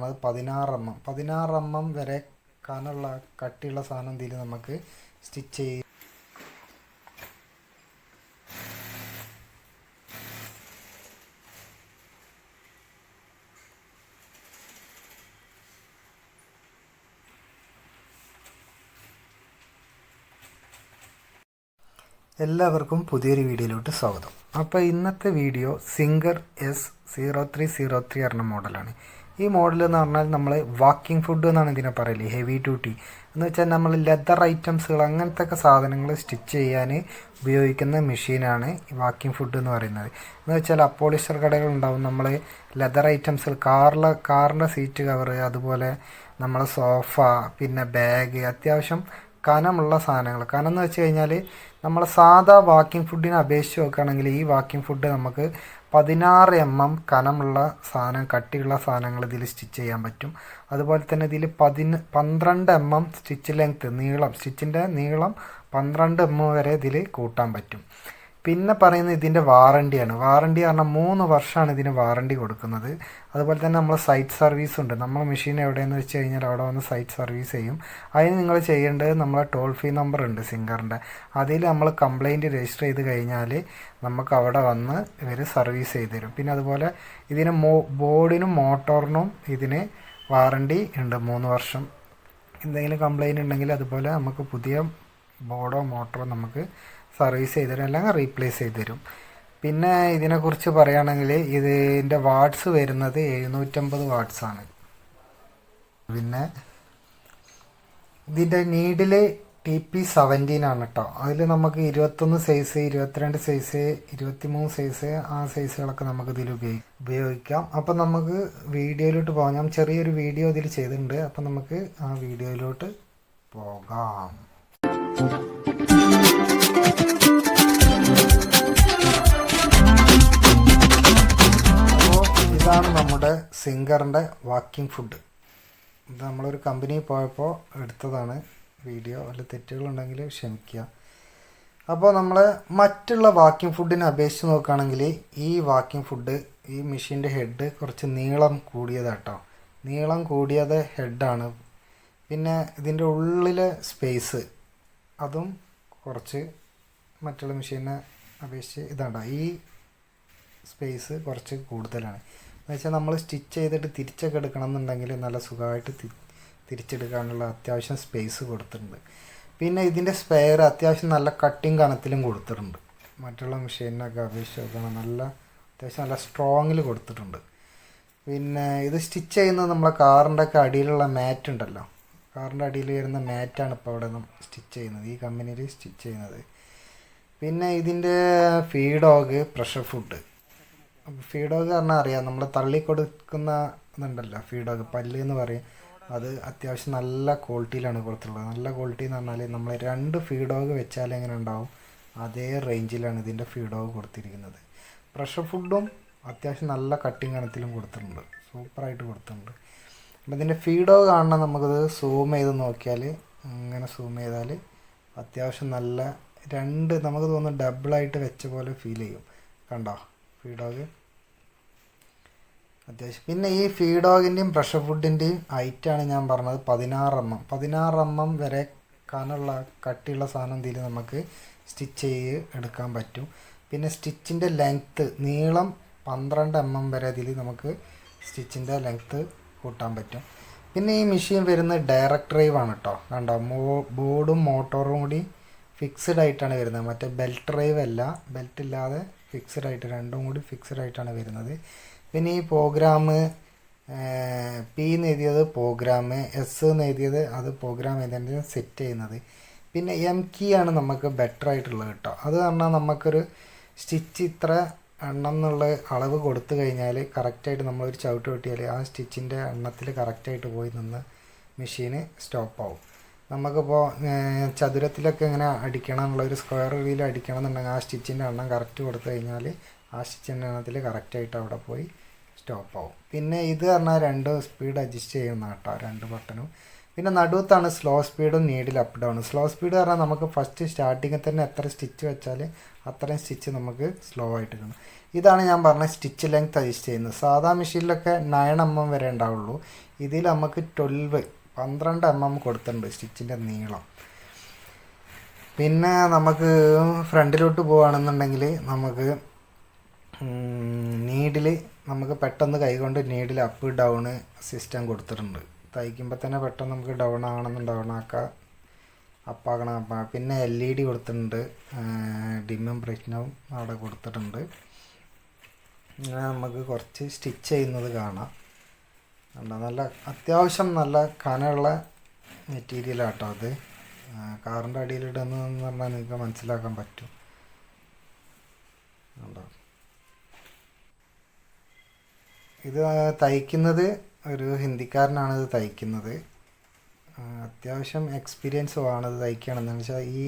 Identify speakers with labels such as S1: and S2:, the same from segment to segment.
S1: പറഞ്ഞത് 16 mm വരെ കനുള്ള കട്ടിയുള്ള സാധനം ഇതിൽ നമുക്ക് സ്റ്റിച്ച് ചെയ്യും. എല്ലാവർക്കും പുതിയൊരു വീഡിയോയിലോട്ട് സ്വാഗതം. അപ്പോൾ ഇന്നത്തെ വീഡിയോ സിംഗർ S0303 പറഞ്ഞ മോഡലാണ്. ഈ മോഡൽ എന്ന് പറഞ്ഞാൽ നമ്മൾ വാക്കിംഗ് ഫുഡ് എന്നാണ് ഇതിനെ പറയല്, ഹെവി ഡ്യൂട്ടി എന്ന് വെച്ചാൽ നമ്മൾ ലെതർ ഐറ്റംസുകൾ അങ്ങനത്തെ ഒക്കെ സാധനങ്ങൾ സ്റ്റിച്ച് ചെയ്യാൻ ഉപയോഗിക്കുന്ന മെഷീനാണ് വാക്കിംഗ് ഫുഡ് എന്ന് പറയുന്നത്. എന്ന് വെച്ചാൽ അപ്പോളിസ്റ്റർ കടകളുണ്ടാവും, നമ്മൾ ലെതർ ഐറ്റംസുകൾ കാറിൻ്റെ സീറ്റ് കവർ, അതുപോലെ നമ്മളെ സോഫ, പിന്നെ ബാഗ്, അത്യാവശ്യം കനമുള്ള സാധനങ്ങൾ. കനം എന്ന് വെച്ച് കഴിഞ്ഞാൽ നമ്മൾ സാധാ വാക്കിംഗ് ഫുഡിനെ അപേക്ഷിച്ച് നോക്കുകയാണെങ്കിൽ ഈ വാക്കിംഗ് ഫുഡ് നമുക്ക് 16 mm കനമുള്ള സാധനം, കട്ടിയുള്ള സാധനങ്ങൾ ഇതിൽ സ്റ്റിച്ച് ചെയ്യാൻ പറ്റും. അതുപോലെ തന്നെ ഇതിൽ 12 mm സ്റ്റിച്ച് ലെങ്ത്ത്, സ്റ്റിച്ചിൻ്റെ നീളം 12 mm വരെ ഇതിൽ കൂട്ടാൻ പറ്റും. പിന്നെ പറയുന്നത് ഇതിൻ്റെ വാറണ്ടിയാണ്. വാറണ്ടി പറഞ്ഞാൽ 3 വർഷമാണ് ഇതിന് വാറണ്ടി കൊടുക്കുന്നത്. അതുപോലെ തന്നെ നമ്മൾ സൈറ്റ് സർവീസ് ഉണ്ട്. നമ്മൾ മെഷീൻ എവിടെയെന്ന് വെച്ച് കഴിഞ്ഞാൽ അവിടെ വന്ന് സൈറ്റ് സർവീസ് ചെയ്യും. അതിന് നിങ്ങൾ ചെയ്യേണ്ടത് നമ്മളെ ടോൾ ഫ്രീ നമ്പർ ഉണ്ട് സിംഗറിൻ്റെ, അതിൽ നമ്മൾ കംപ്ലയിൻറ്റ് രജിസ്റ്റർ ചെയ്ത് കഴിഞ്ഞാൽ നമുക്ക് അവിടെ വന്ന് ഇവർ സർവീസ് ചെയ്ത് തരും. പിന്നെ അതുപോലെ ഇതിന് ബോർഡിനും മോട്ടോറിനും ഇതിന് വാറണ്ടി ഉണ്ട് 3 വർഷം. എന്തെങ്കിലും കംപ്ലയിൻ്റ് ഉണ്ടെങ്കിൽ അതുപോലെ നമുക്ക് പുതിയ ബോർഡോ മോട്ടറോ നമുക്ക് സർവീസ് ചെയ്ത് തരും, അല്ലെങ്കിൽ റീപ്ലേസ് ചെയ്ത് തരും. പിന്നെ ഇതിനെക്കുറിച്ച് പറയുകയാണെങ്കിൽ ഇതിൻ്റെ വാട്ട്സ് വരുന്നത് 750 വാട്ട്സാണ്. പിന്നെ ഇതിൻ്റെ നീഡിൽ TP17 ആണ് കേട്ടോ. അതിൽ നമുക്ക് 21 സൈസ്, 22 സൈസ്, 23 സൈസ്, ആ സൈസുകളൊക്കെ നമുക്ക് ഇതിൽ ഉപയോഗിക്കാം. അപ്പം നമുക്ക് വീഡിയോയിലോട്ട് പോകാം. ഞാൻ ചെറിയൊരു വീഡിയോ ഇതിൽ ചെയ്തിട്ടുണ്ട്, അപ്പം നമുക്ക് ആ വീഡിയോയിലോട്ട് പോകാം. ഇതാണ് നമ്മുടെ സിംഗറിൻ്റെ വാക്കിംഗ് ഫുഡ്. ഇത് നമ്മളൊരു കമ്പനിയിൽ പോയപ്പോൾ എടുത്തതാണ് വീഡിയോ. അതിൽ തെറ്റുകളുണ്ടെങ്കിൽ ക്ഷമിക്കുക. അപ്പോൾ നമ്മൾ മറ്റുള്ള വാക്കിംഗ് ഫുഡിനെ അപേക്ഷിച്ച് നോക്കുകയാണെങ്കിൽ ഈ വാക്കിംഗ് ഫുഡ്, ഈ മെഷീൻ്റെ ഹെഡ് കുറച്ച് നീളം കൂടിയതാട്ടോ. നീളം കൂടിയത് ഹെഡാണ്. പിന്നെ ഇതിൻ്റെ ഉള്ളിലെ സ്പേസ് അതും കുറച്ച് മറ്റുള്ള മെഷീനെ അപേക്ഷിച്ച് ഇതാണ്ടോ, ഈ സ്പേസ് കുറച്ച് കൂടുതലാണ്. എന്ന് വെച്ചാൽ നമ്മൾ സ്റ്റിച്ച് ചെയ്തിട്ട് തിരിച്ചൊക്കെ എടുക്കണം എന്നുണ്ടെങ്കിൽ നല്ല സുഖമായിട്ട് തിരിച്ചെടുക്കാനുള്ള അത്യാവശ്യം സ്പേസ് കൊടുത്തിട്ടുണ്ട്. പിന്നെ ഇതിൻ്റെ സ്പെയർ അത്യാവശ്യം നല്ല കട്ടിങ് കനത്തിലും കൊടുത്തിട്ടുണ്ട്. മറ്റുള്ള മെഷീനൊക്കെ അപേക്ഷിച്ച് നോക്കണം, അത്യാവശ്യം നല്ല സ്ട്രോങ്ങിൽ കൊടുത്തിട്ടുണ്ട്. പിന്നെ ഇത് സ്റ്റിച്ച് ചെയ്യുന്നത് നമ്മളെ കാറിൻ്റെ ഒക്കെ അടിയിലുള്ള മാറ്റ് ഉണ്ടല്ലോ, കാറിൻ്റെ അടിയിൽ വരുന്ന മാറ്റാണ് ഇപ്പോൾ അവിടെ സ്റ്റിച്ച് ചെയ്യുന്നത്, ഈ കമ്പനിയിൽ സ്റ്റിച്ച് ചെയ്യുന്നത്. പിന്നെ ഇതിൻ്റെ ഫീഡോഗ്, പ്രഷർ ഫുഡ്. ഫീഡോഗ് പറഞ്ഞാൽ അറിയാം, നമ്മൾ തള്ളിക്കൊടുക്കുന്ന ഇതുണ്ടല്ലോ ഫീഡോഗ്, പല്ല് എന്ന് പറയും. അത് അത്യാവശ്യം നല്ല ക്വാളിറ്റിയിലാണ് കൊടുത്തിട്ടുള്ളത്. നല്ല ക്വാളിറ്റി എന്ന് പറഞ്ഞാൽ നമ്മൾ 2 ഫീഡോഗ് വെച്ചാൽ എങ്ങനെ ഉണ്ടാവും അതേ റേഞ്ചിലാണ് ഇതിൻ്റെ ഫീഡോഗ് കൊടുത്തിരിക്കുന്നത്. പ്രഷർ ഫുഡും അത്യാവശ്യം നല്ല കട്ടിങ് കണത്തിലും കൊടുത്തിട്ടുണ്ട്, സൂപ്പറായിട്ട് കൊടുത്തിട്ടുണ്ട്. അപ്പം ഇതിൻ്റെ ഫീഡോഗ് കാണണം, നമുക്കത് സൂം ചെയ്ത് നോക്കിയാൽ, ഇങ്ങനെ സൂം ചെയ്താൽ അത്യാവശ്യം നല്ല നമുക്ക് തോന്നുന്നു ഡബിളായിട്ട് വെച്ച പോലെ ഫീൽ ചെയ്യും. കണ്ടോ ഫീഡോഗ് അത്യാവശ്യം. പിന്നെ ഈ ഫീഡോഗിൻ്റെയും പ്രഷർ ഫുഡിൻ്റെയും ഹൈറ്റാണ് ഞാൻ പറഞ്ഞത് 16 mm വരെ കനുള്ള കട്ടിയുള്ള സാധനം ഇതിൽ നമുക്ക് സ്റ്റിച്ച് എടുക്കാൻ പറ്റും. പിന്നെ സ്റ്റിച്ചിൻ്റെ ലെങ്ത്ത്, നീളം 12 mm വരെ ഇതിൽ നമുക്ക് സ്റ്റിച്ചിൻ്റെ ലെങ്ത്ത് കൂട്ടാൻ പറ്റും. പിന്നെ ഈ മെഷീൻ വരുന്നത് ഡയറക്റ്റ് ഡ്രൈവ് ആണ് കേട്ടോ. കണ്ടോ, ബോർഡും മോട്ടോറും കൂടി ഫിക്സ്ഡ് ആയിട്ടാണ് വരുന്നത്. മറ്റേ ബെൽറ്റ് ഡ്രൈവ് അല്ല, ബെൽറ്റ് ഇല്ലാതെ ഫിക്സ്ഡ് ആയിട്ട്, രണ്ടും കൂടി ഫിക്സ്ഡ് ആയിട്ടാണ് വരുന്നത്. പിന്നെ ഈ പ്രോഗ്രാം P എന്ന് എഴുതിയത് പ്രോഗ്രാം, S എന്ന് എഴുതിയത് അത് പ്രോഗ്രാം ഏതെങ്കിലും സെറ്റ് ചെയ്യുന്നത്. പിന്നെ M കീ ആണ് നമുക്ക് ബെറ്റർ ആയിട്ടുള്ളത് കേട്ടോ. അത് പറഞ്ഞാൽ നമുക്കൊരു സ്റ്റിച്ച് ഇത്ര എണ്ണം എന്നുള്ള അളവ് കൊടുത്തു കഴിഞ്ഞാൽ കറക്റ്റായിട്ട് നമ്മളൊരു ചവിട്ട് വെട്ടിയാൽ ആ സ്റ്റിച്ചിൻ്റെ എണ്ണത്തിൽ കറക്റ്റായിട്ട് പോയി നിന്ന് മെഷീന് സ്റ്റോപ്പ് ആവും. നമുക്കിപ്പോൾ ചതുരത്തിലൊക്കെ ഇങ്ങനെ അടിക്കണം എന്നുള്ളൊരു സ്ക്വയർ രീതിയിൽ അടിക്കണം എന്നുണ്ടെങ്കിൽ ആ സ്റ്റിച്ചിൻ്റെ എണ്ണം കറക്റ്റ് കൊടുത്തു കഴിഞ്ഞാൽ ആ സ്റ്റിച്ചിൻ്റെ എണ്ണത്തിൽ കറക്റ്റായിട്ട് അവിടെ പോയി സ്റ്റോപ്പ് ആവും. പിന്നെ ഇത് പറഞ്ഞാൽ 2 സ്പീഡ് അഡ്ജസ്റ്റ് ചെയ്യുന്ന കേട്ടോ, 2 ബട്ടണും. പിന്നെ നടുവത്താണ് സ്ലോ സ്പീഡും needle up down. Slow speed പറഞ്ഞാൽ നമുക്ക് ഫസ്റ്റ് സ്റ്റാർട്ടിങ്ങിൽ തന്നെ എത്ര സ്റ്റിച്ച് വെച്ചാൽ അത്രയും സ്റ്റിച്ച് നമുക്ക് സ്ലോ ആയിട്ട് കിട്ടും. ഇതാണ് ഞാൻ പറഞ്ഞ സ്റ്റിച്ച് ലെങ്ത് അഡ്ജസ്റ്റ് ചെയ്യുന്നത്. സാധാ മെഷീനിലൊക്കെ 9 mm വരെ ഉണ്ടാവുള്ളൂ. ഇതിൽ നമുക്ക് 12 കൊടുത്തിട്ടുണ്ട് സ്റ്റിച്ചിൻ്റെ നീളം. പിന്നെ നമുക്ക് ഫ്രണ്ടിലോട്ട് പോവുകയാണെന്നുണ്ടെങ്കിൽ നമുക്ക് നീഡിൽ നമുക്ക് പെട്ടെന്ന് കൈകൊണ്ട് നീഡിൽ അപ്പ് ഡൗൺ സിസ്റ്റം കൊടുത്തിട്ടുണ്ട്. തയ്ക്കുമ്പോൾ തന്നെ പെട്ടെന്ന് നമുക്ക് ഡൗൺ ആകണമെന്ന് ഡൗൺ ആക്കാം, അപ്പാകണം അപ്പം. പിന്നെ LED കൊടുത്തിട്ടുണ്ട്, ഡിമ്മും പ്രശ്നവും അവിടെ കൊടുത്തിട്ടുണ്ട്. അങ്ങനെ നമുക്ക് കുറച്ച് സ്റ്റിച്ച് ചെയ്യുന്നത് കാണാം. നല്ല അത്യാവശ്യം നല്ല കനമുള്ള മെറ്റീരിയലാട്ടോ അത്. കാറിൻ്റെ അടിയിലിടുന്നതെന്ന് പറഞ്ഞാൽ നിങ്ങൾക്ക് മനസ്സിലാക്കാൻ പറ്റും. ഇത് തയ്ക്കുന്നത് ഒരു ഹിന്ദിക്കാരനാണ് ഇത് തയ്ക്കുന്നത്. അത്യാവശ്യം എക്സ്പീരിയൻസും ആണ് ഇത് തയ്ക്കുകയാണെന്ന് വെച്ചാൽ. ഈ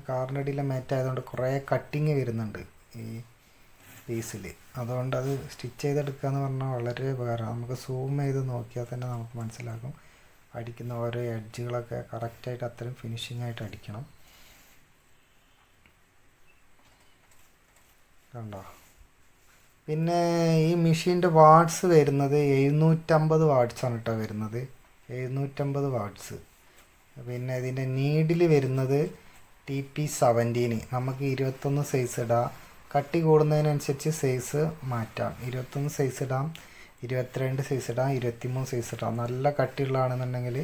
S1: കാറിൻ്റെ അടിയിലെ മാറ്റ് ആയതുകൊണ്ട് കുറേ കട്ടിങ് വരുന്നുണ്ട് ഈ പീസിൽ. അതുകൊണ്ട് അത് സ്റ്റിച്ച് ചെയ്തെടുക്കുക എന്ന് പറഞ്ഞാൽ വളരെ ഉപകാരമാണ്. നമുക്ക് സൂം ചെയ്ത് നോക്കിയാൽ തന്നെ നമുക്ക് മനസ്സിലാക്കും അടിക്കുന്ന ഓരോ എഡ്ജുകളൊക്കെ കറക്റ്റായിട്ട് അത്രയും ഫിനിഷിംഗ് ആയിട്ട് അടിക്കണം. കണ്ടോ? പിന്നെ ഈ മെഷീൻ്റെ വാട്ട്സ് വരുന്നത് 750 വാട്ട്സാണ് കേട്ടോ വരുന്നത്. 750 വാട്ട്സ്. പിന്നെ ഇതിൻ്റെ നീഡിൽ വരുന്നത് TP17. നമുക്ക് 21 സൈസ് ഇടാം. കട്ടി കൂടുന്നതിനനുസരിച്ച് സൈസ് മാറ്റാം. 21 സൈസ് ഇടാം, 22 സൈസ് ഇടാം, 23 സൈസ് ഇടാം. നല്ല കട്ടിയുള്ളതാണെന്നുണ്ടെങ്കിൽ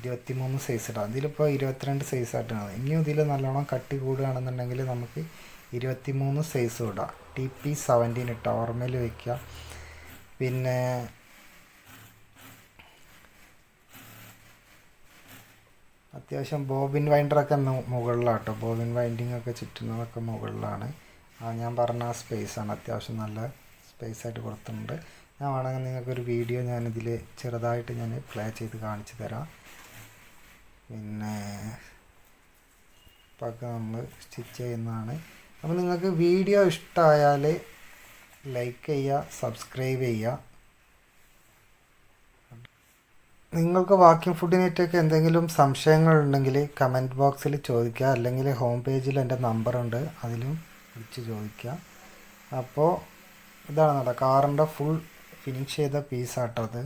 S1: 23 സൈസ് ഇടാം. ഇതിലിപ്പോൾ 22 സൈസായിട്ടാണ്. ഇനിയും ഇതിൽ നല്ലോണം കട്ടി കൂടുകയാണെന്നുണ്ടെങ്കിൽ നമുക്ക് 23 സൈസും ഇടാം. TP17 ഇട്ടാൽ ഓർമ്മയിൽ വയ്ക്കുക. പിന്നെ അത്യാവശ്യം ബോബിൻ വൈൻഡറൊക്കെ മുകളിലാണ് കേട്ടോ. ബോബിൻ വൈൻഡിങ് ഒക്കെ ചുറ്റുന്നതൊക്കെ മുകളിലാണ്. ഞാൻ പറഞ്ഞ ആ സ്പേസാണ്. അത്യാവശ്യം നല്ല സ്പേസായിട്ട് കൊടുത്തിട്ടുണ്ട്. ഞാൻ വേണമെങ്കിൽ നിങ്ങൾക്കൊരു വീഡിയോ ഞാനിതിൽ ചെറുതായിട്ട് ഞാൻ പ്ലേ ചെയ്ത് കാണിച്ചു തരാം. പിന്നെ ഇപ്പൊക്കെ നമ്മൾ സ്റ്റിച്ച് ചെയ്യുന്നതാണ്. അപ്പോൾ നിങ്ങൾക്ക് വീഡിയോ ഇഷ്ടമായാൽ ലൈക്ക് ചെയ്യുക, സബ്സ്ക്രൈബ് ചെയ്യുക. നിങ്ങൾക്ക് വാക്കിംഗ് ഫുഡിനായിട്ടൊക്കെ എന്തെങ്കിലും സംശയങ്ങളുണ്ടെങ്കിൽ കമൻറ്റ് ബോക്സിൽ ചോദിക്കുക, അല്ലെങ്കിൽ ഹോം പേജിൽ എൻ്റെ നമ്പറുണ്ട്, അതിലും വിളിച്ച് ചോദിക്കുക. അപ്പോൾ ഇതാണ് നമ്മുടെ കാറിൻ്റെ ഫുൾ ഫിനിഷ് ചെയ്ത പീസാട്ടോ അത്.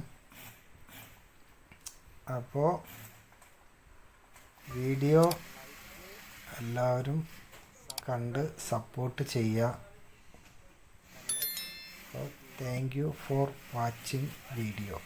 S1: അപ്പോൾ വീഡിയോ എല്ലാവരും കണ്ട് സപ്പോർട്ട് ചെയ്യുക. Thank you for watching video.